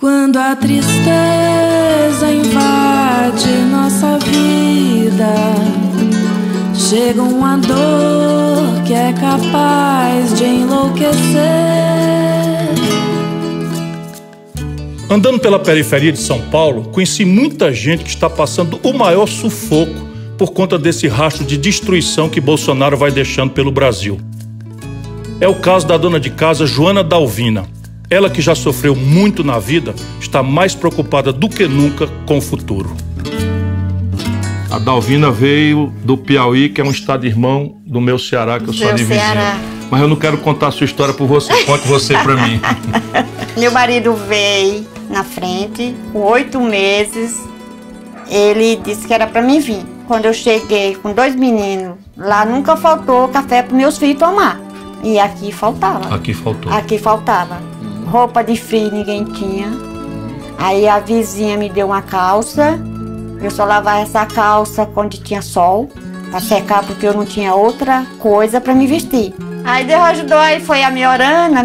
Quando a tristeza invade nossa vida, chega uma dor que é capaz de enlouquecer. Andando pela periferia de São Paulo, conheci muita gente que está passando o maior sufoco por conta desse rastro de destruição que Bolsonaro vai deixando pelo Brasil. É o caso da dona de casa Joana Dalvina. Ela, que já sofreu muito na vida, está mais preocupada do que nunca com o futuro. A Dalvina veio do Piauí, que é um estado irmão do meu Ceará, que eu sou de vizinho. Mas eu não quero contar a sua história por você, conte você pra mim. Meu marido veio na frente, com 8 meses, ele disse que era pra mim vir. Quando eu cheguei com 2 meninos, lá nunca faltou café para meus filhos tomar. E aqui faltava. Aqui faltou. Aqui faltava. Roupa de frio ninguém tinha. Aí a vizinha me deu uma calça. Eu só lavava essa calça quando tinha sol, para secar, porque eu não tinha outra coisa para me vestir. Aí Deus ajudou, aí foi melhorando.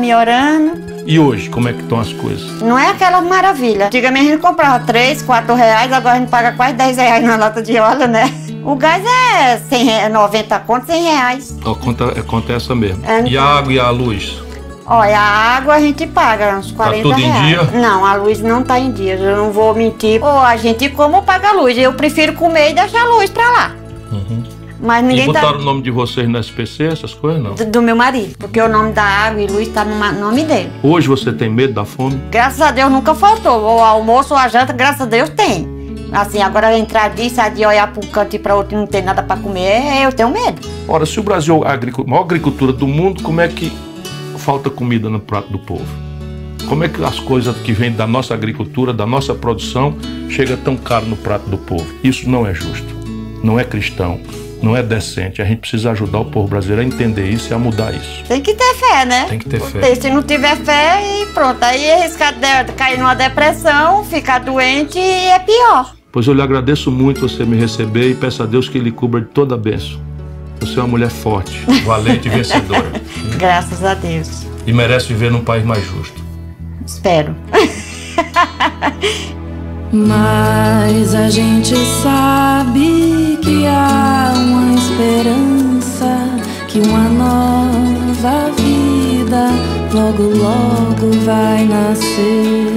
E hoje, como é que estão as coisas? Não é aquela maravilha. Antigamente a gente comprava 3, 4 reais, agora a gente paga quase 10 reais na lata de óleo, né? O gás é 90 conto, 100 reais. A conta é essa mesmo. É, e a água e a luz? Olha, a água a gente paga uns 40 tá tudo reais. Em dia? Não, a luz não tá em dia, eu não vou mentir. Ou a gente como paga a luz, eu prefiro comer e deixar a luz pra lá. Uhum. Mas ninguém e botaram o nome de vocês no SPC, essas coisas, não? Do meu marido, porque o nome da água e luz tá no nome dele. Hoje você tem medo da fome? Graças a Deus nunca faltou, o almoço ou a janta, graças a Deus tem. Assim, agora entrar disso, de olhar para um canto e para outro e não ter nada para comer, eu tenho medo. Ora, se o Brasil é a maior agricultura do mundo, como é que falta comida no prato do povo? Como é que as coisas que vêm da nossa agricultura, da nossa produção, chegam tão caro no prato do povo? Isso não é justo, não é cristão, não é decente. A gente precisa ajudar o povo brasileiro a entender isso e a mudar isso. Tem que ter fé, né? Tem que ter fé. Se não tiver fé, e pronto. Aí arriscar cair numa depressão, ficar doente e é pior. Pois eu lhe agradeço muito você me receber e peço a Deus que Ele cubra de toda a bênção. Você é uma mulher forte, valente e vencedora. Graças a Deus. E merece viver num país mais justo. Espero. Mas a gente sabe que há uma esperança, que uma nova vida logo, logo vai nascer.